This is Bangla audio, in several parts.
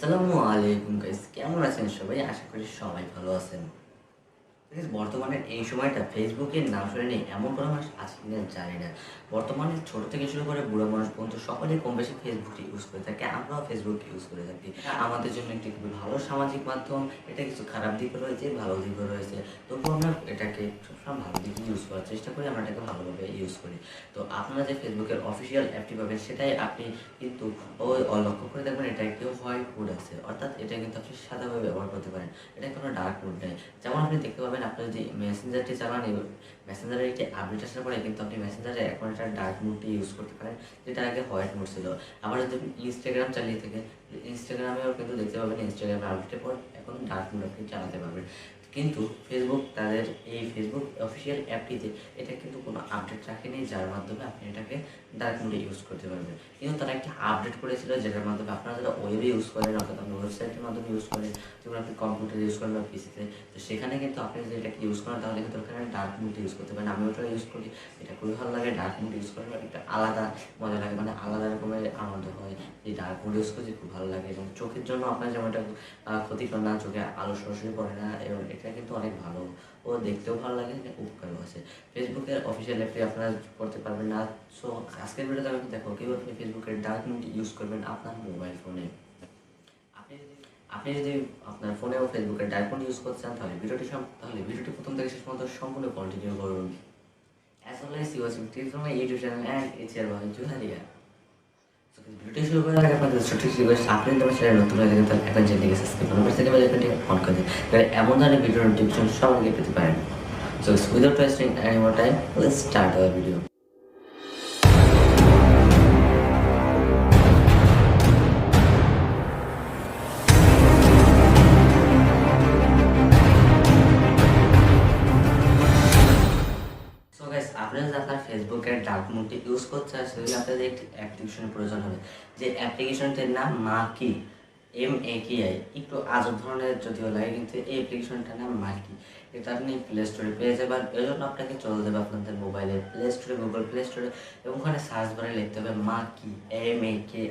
আসসালামু আলাইকুম গাইস, কেমন আছেন সবাই? আশা করি সবাই ভালো আছেন। বর্তমানে এই সময়টা ফেসবুকের নাম শুনে এমন কোনো মানুষ আছে কিনা জানি না। বর্তমানে ছোট থেকে শুরু করে বুড়ো মানুষ পর্যন্ত সকলেই কম বেশি ফেসবুকটি ইউজ করে থাকে। আমরাও ফেসবুক ইউজ করে থাকি। আমাদের জন্য একটি খুবই ভালো সামাজিক মাধ্যম। এটা কিছু খারাপ দিকও রয়েছে, ভালো দিকও রয়েছে। তবুও আমরা এটাকে সবসময় ভালো দিকে ইউজ করার চেষ্টা করি, আমরা এটাকে ভালোভাবে ইউজ করি। তো আপনারা যে ফেসবুকের অফিসিয়াল অ্যাপটি পাবেন, সেটাই আপনি কিন্তু লক্ষ্য করে দেখবেন এটা একটি হোয়াইট মোড আছে, অর্থাৎ এটা কিন্তু আপনি সাদাভাবে ব্যবহার করতে পারেন। এটা কোনো ডার্ক মোড নেই। যেমন আপনি দেখতে পাবেন, আপনি যদি মেসেঞ্জারটি চালান, মেসেঞ্জারের একটি আপডেট আসার পরে কিন্তু আপনি মেসেঞ্জারে এখন একটা ডার্ক মোডটি ইউজ করতে পারেন, যেটা আগে হোয়াইট মোড ছিল। আবার যদি ইনস্টাগ্রাম চালিয়ে থাকে, ইনস্টাগ্রামেও কিন্তু দেখতে পাবেন ইনস্টাগ্রামের আপডেটের পর এখন ডার্ক মোড আপনি চালাতে পারবেন। কিন্তু ফেসবুক তাদের এই ফেসবুক অফিসিয়াল অ্যাপটিতে এটা কিন্তু কোনো আপডেট রাখেনি, যার মাধ্যমে আপনি এটাকে ডার্ক মোডে ইউজ করতে পারবেন। কিন্তু তারা একটা আপডেট করেছিল, যেটার মাধ্যমে আপনারা যারা ওয়েবে ইউজ করেন, অর্থাৎ আপনি ওয়েবসাইটের মাধ্যমে ইউজ করেন, যেমন আপনি কম্পিউটারে ইউজ করেন বা পিসিতে, তো সেখানে কিন্তু আপনি যদি এটাকে ইউজ করেন তাহলে কিন্তু ওখানে ডার্ক মোড ইউজ করতে পারেন। আমি ওটা ইউজ করি, এটা খুবই ভালো লাগে। ডার্ক মোড ইউজ করার একটা আলাদা মজা লাগে, মানে আলাদা রকমের আনন্দ হয়। এই ডার্ক মোড ইউজ করতে খুব ভালো লাগে এবং চোখের জন্য আপনার যেমন এটা ক্ষতিকর না, চোখে আলো সরাসরি পড়ে না, এবং এটা কিন্তু অনেক ভালো ও দেখতেও ভালো লাগে, উপকারও আছে। ফেসবুকের অফিসিয়াল অ্যাপটি আপনারা করতে পারবেন না। সো আজকের ভিডিওতে আমি দেখো কীভাবে আপনি ফেসবুকের ডার্ক মোড ইউজ করবেন আপনার মোবাইল ফোনে। আপনি যদি আপনার ফোনেও ফেসবুকের ডার্ক মোড ইউজ করতে চান, তাহলে ভিডিওটি প্রথম থেকে শেষ পর্যন্ত সম্পূর্ণ কন্টিনিউ করুন। As always, you are subscribed from my YouTube channel and it's your boy Zuhayer. So ভিডিওটি শুরু করার আগে আপনাদের ছোট্ট রিকোয়েস্ট, আপনি যদি আমার চ্যানেল নতুন হয়ে থাকেন তাহলে এখন চ্যানেলটিকে সাবস্ক্রাইব করুন, পাশে থাকা বেল আইকনটি অন করে দিন, তাহলে এমন ধরনের ভিডিও নোটিফিকেশন সবার আগে পেতে পারেন। So without wasting any more time, let's start our video. So guys, আপনারা যদি আপনার ফেসবুকের ডার্ক মোডটি ইউজ করতে চান, সেজন্য আপনাদের একটি অ্যাপ্লিকেশনের প্রয়োজন হবে। যে অ্যাপ্লিকেশনটির নাম মাকি, MAKI। একটু আজব ধরনের যদিও লাগে, কিন্তু এই অ্যাপ্লিকেশনটার নাম মাকি। এটা আপনি প্লে স্টোরে পেয়ে যাবেন। এর জন্য আপনাকে চলে যাবে আপনাদের মোবাইলে প্লে স্টোরে, গুগল প্লে স্টোরে, এবং ওখানে সার্চ বারে লিখতে হবে মাকি, MAKI।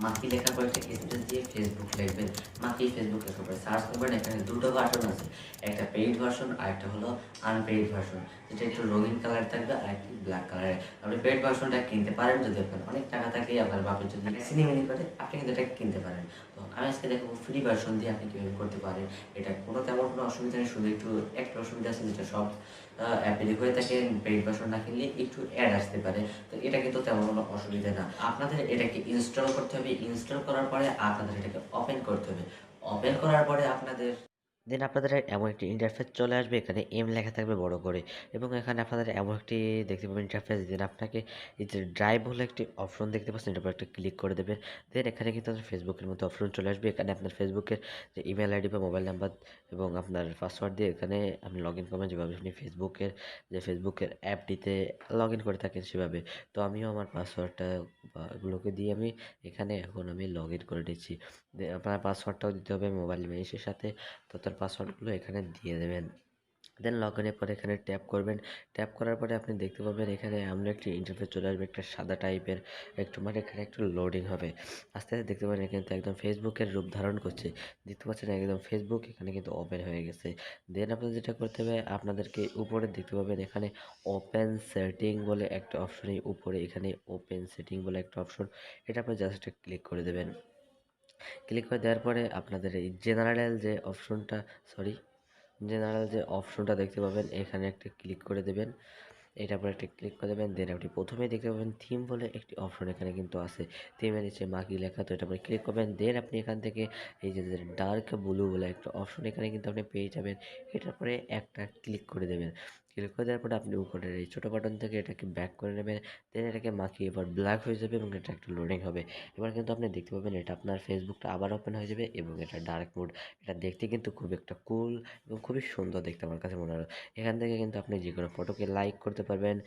মাকি লেখার পর একটা স্পেস দিয়ে ফেসবুক লিখবেন। মাকি ফেসবুক লেখার পরে সার্চ করবেন। এখানে দুটো বাটন আছে, একটা পেইড ভার্সন আর একটা হলো আনপেইড ভার্সন, যেটা একটু রঙিন কালার থাকবে আর একটি ব্ল্যাক কালারের। আপনি পেইড ভার্সনটা কিনতে পারেন, যদি আপনার অনেক টাকা থাকে, আপনার বাপের যদি সিনেমেনি করে, আপনি কিন্তু এটা কিনতে পারেন। তো আমি আজকে দেখবো ফ্রি ভার্সন দিয়ে আপনি কীভাবে করতে পারেন। এটা তেমন কোনো অসুবিধা নেই, শুধু একটু একটা অসুবিধা আছে, যেটা সব অ্যাপেরই হয়ে থাকে, পেইড ভার্সন না কিনলে একটু অ্যাড আসতে পারে। তো এটা কিন্তু তেমন কোনো অসুবিধা না। আপনাদের এটাকে ইনস্টল করতে হবে। ইনস্টল করার পরে আপনাদের এটাকে ওপেন করতে হবে। ওপেন করার পরে আপনাদের এমন একটি ইন্টারফেস চলে আসবে, এখানে এম লেখা থাকবে বড় করে, এবং এখানে আপনাদের এমন একটি দেখতে পাবেন ইন্টারফেস। দেন আপনাকে এই যে ড্রাইভ বলে একটি অপশন দেখতে পাচ্ছেন, এটার উপর একটা ক্লিক করে দেবেন। দেন এখানে কিন্তু আপনার ফেসবুকের মতো অপশন চলে আসবে। এখানে আপনার ফেসবুকের যে ইমেল আইডি বা মোবাইল নাম্বার এবং আপনার পাসওয়ার্ড দিয়ে এখানে আপনি লগ ইন করবেন, যেভাবে আপনি ফেসবুকের অ্যাপটিতে লগ ইন করে থাকেন সেভাবে। তো আমিও আমার পাসওয়ার্ডটা বা এগুলোকে দিয়ে এখানে এখন আমি লগ ইন করে নিচ্ছি। আপনার পাসওয়ার্ডটাও দিতে হবে মোবাইল ইমেজের সাথে। তো তার পাসওয়ার্ডগুলো এখানে দিয়ে দেবেন। দেন লগ ইনের পরে এখানে ট্যাপ করবেন। ট্যাপ করার পরে আপনি দেখতে পাবেন এখানে এমন একটি ইন্টারফেস চলে আসবে, একটা সাদা টাইপের, একটু এখানে একটু লোডিং হবে। আস্তে আস্তে দেখতে পাবেন কিন্তু একদম ফেসবুকের রূপ ধারণ করছে। দেখতে পাচ্ছেন একদম ফেসবুক এখানে কিন্তু ওপেন হয়ে গেছে। দেন আপনাদের যেটা করতে হবে, আপনাদেরকে উপরে দেখতে পাবেন এখানে ওপেন সেটিং বলে একটা অপশন, উপরে এখানে ওপেন সেটিং বলে একটা অপশন, এটা আপনি জাস্ট ক্লিক করে দেবেন। ক্লিক করে দেওয়ার পরে আপনাদের এই জেনারেল যে অপশনটা দেখতে পাবেন, এখানে একটা ক্লিক করে দেবেন। এটার পর একটা ক্লিক করে দেবেন। দেন আপনি প্রথমেই দেখতে পাবেন থিম বলে একটি অপশন এখানে কিন্তু আছে, থিমের নিচে মাকি লেখা, তো এটার পরে ক্লিক করবেন। দেন আপনি এখান থেকে এই যে ডার্ক ব্লু বলে একটা অপশন এখানে কিন্তু আপনি পেয়ে যাবেন, এটার পরে একটা ক্লিক করে দেবেন। ক্লিক করে দেওয়ার পরে আপনি উপরের এই ছোটো বাটন থেকে এটাকে ব্যাক করে নেবেন। দেন এটাকে মাখিয়ে এবার ব্ল্যাক হয়ে যাবে এবং এটা একটু লোডিং হবে। এবার কিন্তু আপনি দেখতে পাবেন এটা আপনার ফেসবুকটা আবার ওপেন হয়ে যাবে, এবং এটা ডার্ক মোড। এটা দেখতে কিন্তু খুব একটা কুল এবং খুবই সুন্দর দেখতে আমার কাছে মনে হলো। এখান থেকে কিন্তু আপনি যে কোনো ফটোকে লাইক করতে পারবেন।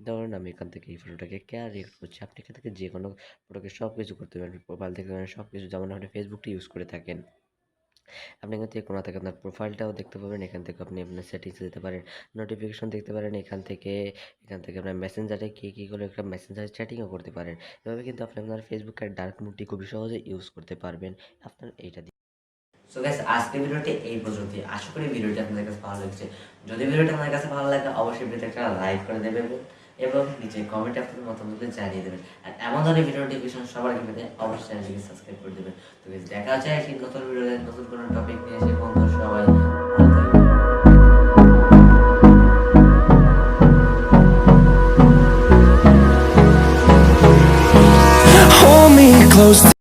ধরুন আমি এখান থেকে এই ফটোটাকে রিয়েক্ট করছি, আপনি এখান থেকে যে কোনো ফটোকে সব কিছু করতে পারবেন, প্রোফাইল থেকে সব কিছু, যেমন আপনি ফেসবুকটা ইউজ করে থাকেন। আপনি কিন্তু এই কোণা থেকে আপনার প্রোফাইলটাও দেখতে পাবেন। এখান থেকে আপনি আপনার সেটিংসে যেতে পারেন। নোটিফিকেশন দেখতে পারেন এখান থেকে আপনার মেসেঞ্জারে কি করলে একটা মেসেঞ্জারে চ্যাটিংও করতে পারেন। এভাবে কিন্তু আপনি আপনার ফেসবুকের ডার্ক মোডটি খুবই সহজে ইউজ করতে পারবেন আপনার এইটা দিয়ে। সো গাইস আজকের ভিডিওটি এই পর্যন্তই। আশা করি ভিডিওটি আপনাদের কাছে ভালো লেগেছে। যদি ভিডিওটি আপনাদের কাছে ভালো লাগে অবশ্যই ভিডিওতে একটা লাইক করে দেবেন এবং নিচে কমেন্টে আপনাদের মতামত জানিয়ে দেবেন। আর এমন ধরনের ভিডিও নোটিফিকেশন সবার আগে পেতে অবশ্যই চ্যানেলটিকে সাবস্ক্রাইব করে দেবেন। তো গাইস দেখা হচ্ছে একটি নতুন ভিডিওতে নতুন কোনো টপিক নিয়ে। সে বন্ধু সবাই ভালো থাকবেন।